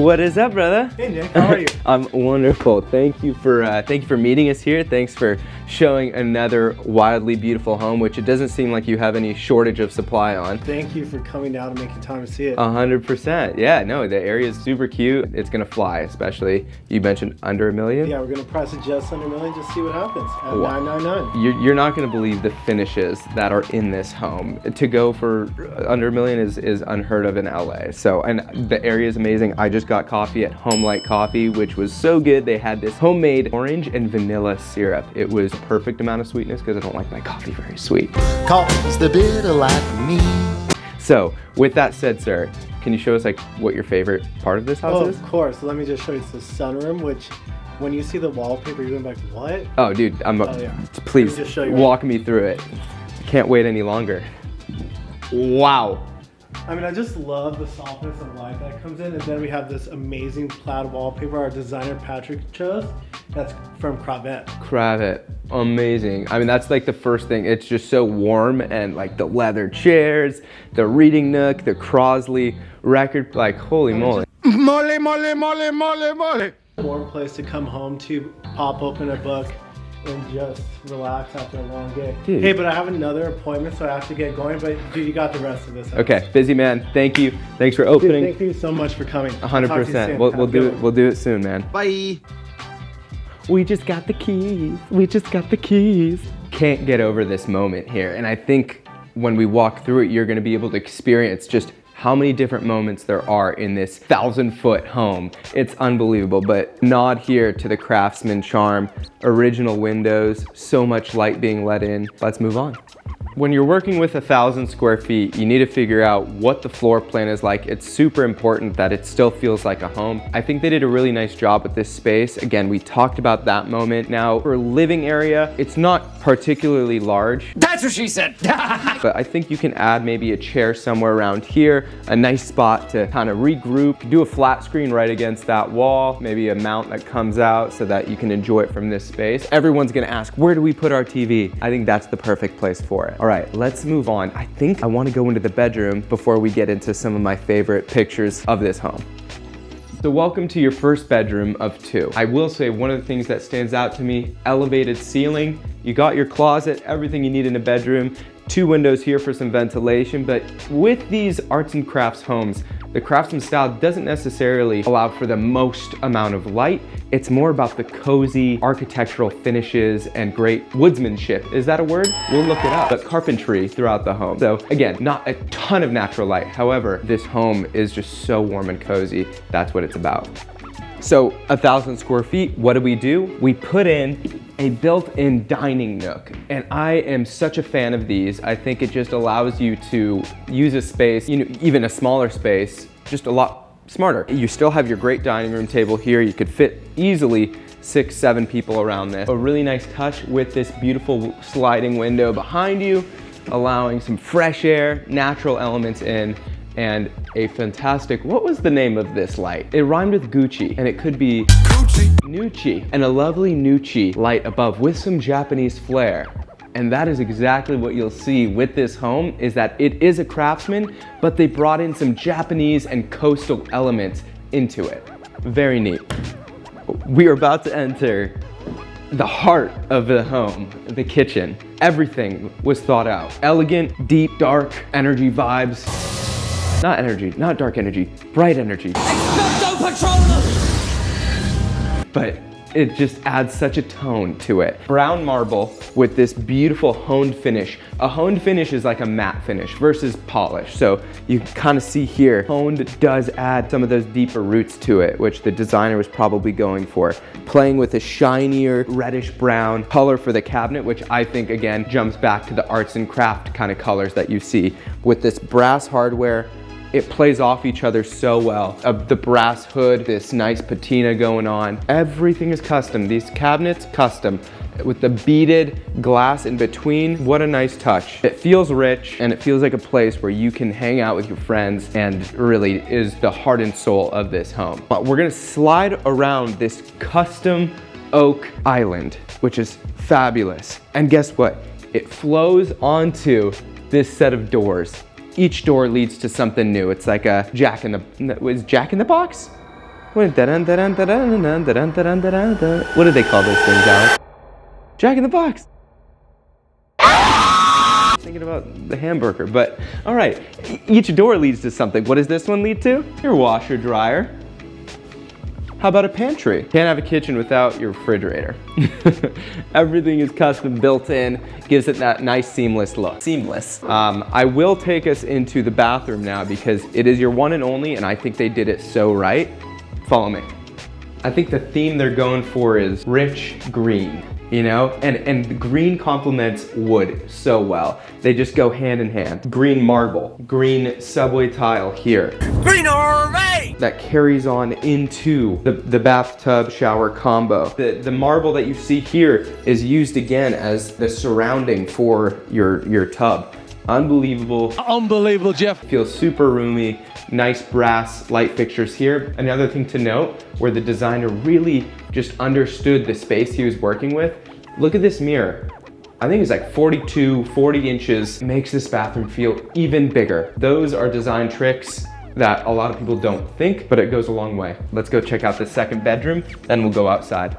What is up, brother? Hey Nick, how are you? I'm wonderful. Thank you for meeting us here. Thanks for showing another wildly beautiful home, which it doesn't seem like you have any shortage of supply on. Thank you for coming down and making time to see it. 100%. Yeah, no, the area is super cute. It's gonna fly, especially you mentioned under $1 million. Yeah, we're gonna price it just under $1 million, just see what happens at $999. You're not gonna believe the finishes that are in this home. To go for under $1 million is unheard of in LA. So, and the area is amazing. I just got coffee at Home Light Coffee, which was so good. They had this homemade orange and vanilla syrup. It was a perfect amount of sweetness because I don't like my coffee very sweet. Cause the bitter like me. So, with that said, sir, can you show us like what your favorite part of this house is? Of course. Let me just show you the sunroom, which when you see the wallpaper, you're going to be like, what? Oh, dude, please just show you walk me through it. Can't wait any longer. Wow. I mean, I just love the softness and light that comes in. And then we have this amazing plaid wallpaper our designer Patrick chose. That's from Kravet. Kravet, amazing. I mean, that's like the first thing. It's just so warm, and like the leather chairs, the reading nook, the Crosley record, like holy moly. Mole, mole, mole, mole, mole. Warm place to come home to, pop open a book, and just relax after a long day. Dude. Hey, but I have another appointment, so I have to get going. But dude, you got the rest of this. Okay, busy man. Thank you. Thanks for opening. Dude, thank you so much for coming. 100%. We'll do it. We'll do it soon, man. Bye. We just got the keys. We just got the keys. Can't get over this moment here, and I think when we walk through it, you're going to be able to experience just how many different moments there are in this 1,000-foot home. It's unbelievable, but nod here to the Craftsman charm. Original windows, so much light being let in. Let's move on. When you're working with 1,000 square feet, you need to figure out what the floor plan is like. It's super important that it still feels like a home. I think they did a really nice job with this space. Again, we talked about that moment. Now, for living area, it's not particularly large. That's what she said. But I think you can add maybe a chair somewhere around here, a nice spot to kind of regroup, do a flat screen right against that wall, maybe a mount that comes out so that you can enjoy it from this space. Everyone's gonna ask, where do we put our TV? I think that's the perfect place for it. All right, let's move on. I think I want to go into the bedroom before we get into some of my favorite pictures of this home. So welcome to your first bedroom of 2. I will say one of the things that stands out to me, elevated ceiling. You got your closet, everything you need in a bedroom. 2 windows here for some ventilation, but with these arts and crafts homes, the Craftsman style doesn't necessarily allow for the most amount of light. It's more about the cozy architectural finishes and great woodsmanship. Is that a word? We'll look it up. But carpentry throughout the home. So again, not a ton of natural light. However, this home is just so warm and cozy. That's what it's about. So 1,000 square feet, what do? We put in a built-in dining nook. And I am such a fan of these. I think it just allows you to use a space, even a smaller space, just a lot smarter. You still have your great dining room table here. You could fit easily 6, 7 people around this. A really nice touch with this beautiful sliding window behind you, allowing some fresh air, natural elements in, and a fantastic, what was the name of this light? It rhymed with Gucci, and it could be Noguchi, and a lovely Noguchi light above with some Japanese flair. And that is exactly what you'll see with this home, is that it is a Craftsman, but they brought in some Japanese and coastal elements into it. Very neat. We are about to enter the heart of the home, the kitchen. Everything was thought out. Elegant, deep, dark energy vibes. Not energy, not dark energy, bright energy. But it just adds such a tone to it. Brown marble with this beautiful honed finish. A honed finish is like a matte finish versus polish. So you can kind of see here, honed does add some of those deeper roots to it, which the designer was probably going for. Playing with a shinier reddish brown color for the cabinet, which I think again jumps back to the arts and craft kind of colors that you see. With this brass hardware, it plays off each other so well. The brass hood, this nice patina going on. Everything is custom. These cabinets, custom. With the beaded glass in between, what a nice touch. It feels rich, and it feels like a place where you can hang out with your friends, and really is the heart and soul of this home. But we're gonna slide around this custom oak island, which is fabulous. And guess what? It flows onto this set of doors. Each door leads to something new. It's like a Jack in the Box? What do they call those things, Alex? Jack in the Box. Thinking about the hamburger, but all right. Each door leads to something. What does this one lead to? Your washer dryer. How about a pantry? Can't have a kitchen without your refrigerator. Everything is custom built in, gives it that nice seamless look. Seamless. I will take us into the bathroom now because it is your one and only, and I think they did it so right. Follow me. I think the theme they're going for is rich green, you know? And green complements wood so well. They just go hand in hand. Green marble, green subway tile here. Green Array! That carries on into the bathtub shower combo. The marble that you see here is used again as the surrounding for your tub. Unbelievable. Unbelievable, Jeff. Feels super roomy. Nice brass light fixtures here. Another thing to note, where the designer really just understood the space he was working with. Look at this mirror. I think it's like 40 inches. Makes this bathroom feel even bigger. Those are design tricks that a lot of people don't think, but it goes a long way. Let's go check out the second bedroom, then we'll go outside.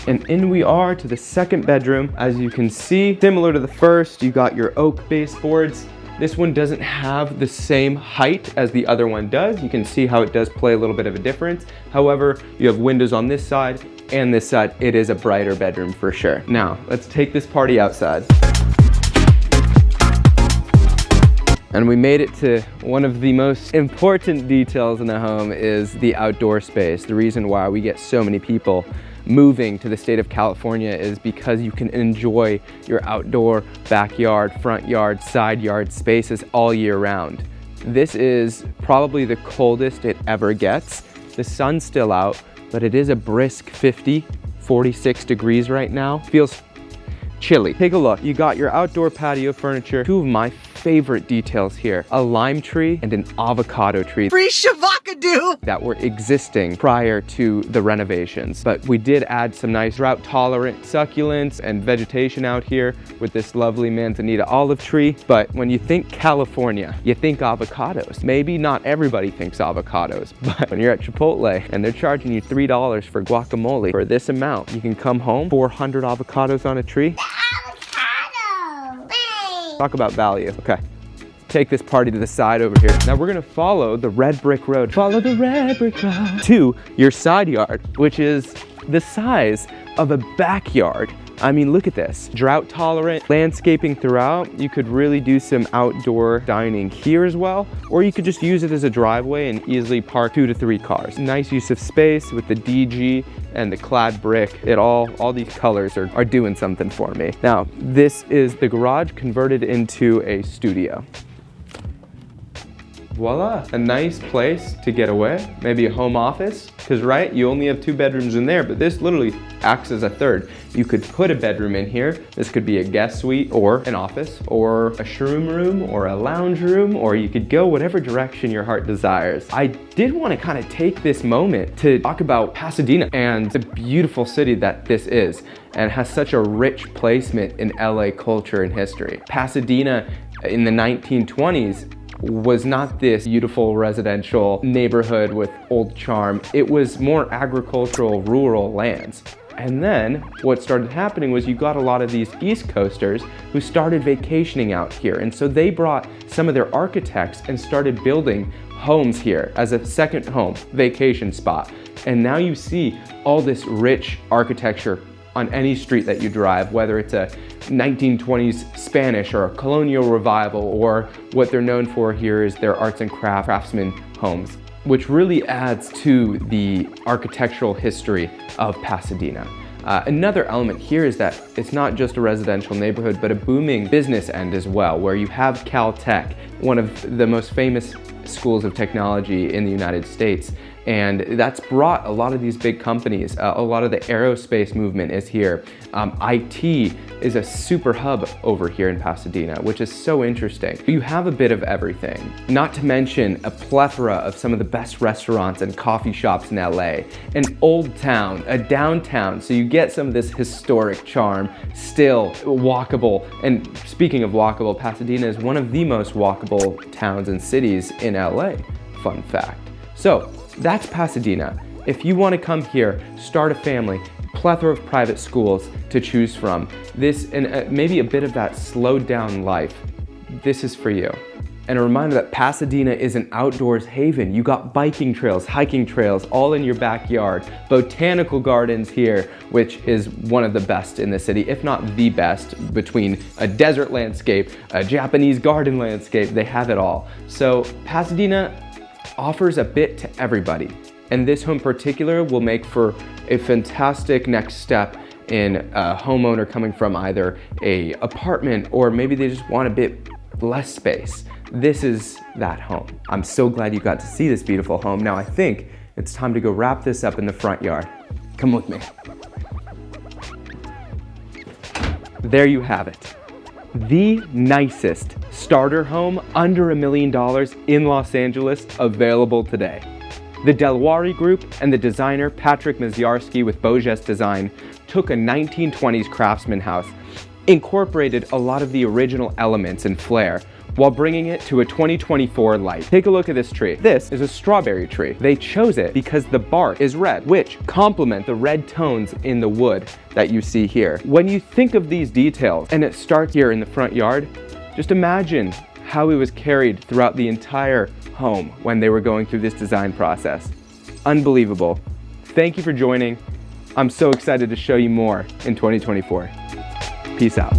And in we are to the second bedroom. As you can see, similar to the first, you got your oak baseboards. This one doesn't have the same height as the other one does. You can see how it does play a little bit of a difference. However, you have windows on this side and this side. It is a brighter bedroom for sure. Now, let's take this party outside. And we made it to one of the most important details in the home is the outdoor space. The reason why we get so many people moving to the state of California is because you can enjoy your outdoor backyard, front yard, side yard spaces all year round. This is probably the coldest it ever gets. The sun's still out, but it is a brisk 46 degrees right now. Feels chilly. Take a look. You got your outdoor patio furniture. Two of my favorite details here, a lime tree and an avocado tree. Free shavakadoo! That were existing prior to the renovations. But we did add some nice drought tolerant succulents and vegetation out here with this lovely manzanita olive tree. But when you think California, you think avocados. Maybe not everybody thinks avocados, but when you're at Chipotle and they're charging you $3 for guacamole for this amount, you can come home, 400 avocados on a tree. Talk about value. Okay, take this party to the side over here. Now we're gonna follow the red brick road. Follow the red brick road to your side yard, which is the size of a backyard. I mean, look at this. Drought tolerant landscaping throughout. You could really do some outdoor dining here as well, or you could just use it as a driveway and easily park 2 to 3 cars. Nice use of space with the DG and the clad brick. All these colors are doing something for me. Now, this is the garage converted into a studio. Voila, a nice place to get away, maybe a home office, because right, you only have 2 bedrooms in there, but this literally acts as a third. You could put a bedroom in here. This could be a guest suite or an office or a shroom room or a lounge room, or you could go whatever direction your heart desires. I did want to kind of take this moment to talk about Pasadena and the beautiful city that this is, and has such a rich placement in LA culture and history. Pasadena in the 1920s was not this beautiful residential neighborhood with old charm. It was more agricultural, rural lands. And then what started happening was you got a lot of these East Coasters who started vacationing out here. And so they brought some of their architects and started building homes here as a second home, vacation spot. And now you see all this rich architecture on any street that you drive, whether it's a 1920s Spanish or a colonial revival, or what they're known for here is their arts and craftsman homes, which really adds to the architectural history of Pasadena. Another element here is that it's not just a residential neighborhood, but a booming business end as well, where you have Caltech, one of the most famous schools of technology in the United States. And that's brought a lot of these big companies. A lot of the aerospace movement is here. IT is a super hub over here in Pasadena, which is so interesting. You have a bit of everything, not to mention a plethora of some of the best restaurants and coffee shops in LA. An old town, a downtown, so you get some of this historic charm, still walkable. And speaking of walkable, Pasadena is one of the most walkable towns and cities in LA, fun fact. So that's Pasadena. If you want to come here, start a family, plethora of private schools to choose from, this and maybe a bit of that slowed down life, this is for you. And a reminder that Pasadena is an outdoors haven. You got biking trails, hiking trails, all in your backyard. Botanical gardens here, which is one of the best in the city, if not the best, between a desert landscape, a Japanese garden landscape, they have it all. So Pasadena offers a bit to everybody. And this home in particular will make for a fantastic next step in a homeowner coming from either a apartment or maybe they just want a bit less space. This is that home. I'm so glad you got to see this beautiful home. Now I think it's time to go wrap this up in the front yard. Come with me. There you have it. The nicest starter home under $1 million in Los Angeles available today. The Delawari Group and the designer Patrick Maziarski with Beau Geste Design took a 1920s Craftsman house, incorporated a lot of the original elements and flair, while bringing it to a 2024 light. Take a look at this tree. This is a strawberry tree. They chose it because the bark is red, which complement the red tones in the wood that you see here. When you think of these details, and it starts here in the front yard, just imagine how it was carried throughout the entire home when they were going through this design process. Unbelievable. Thank you for joining. I'm so excited to show you more in 2024. Peace out.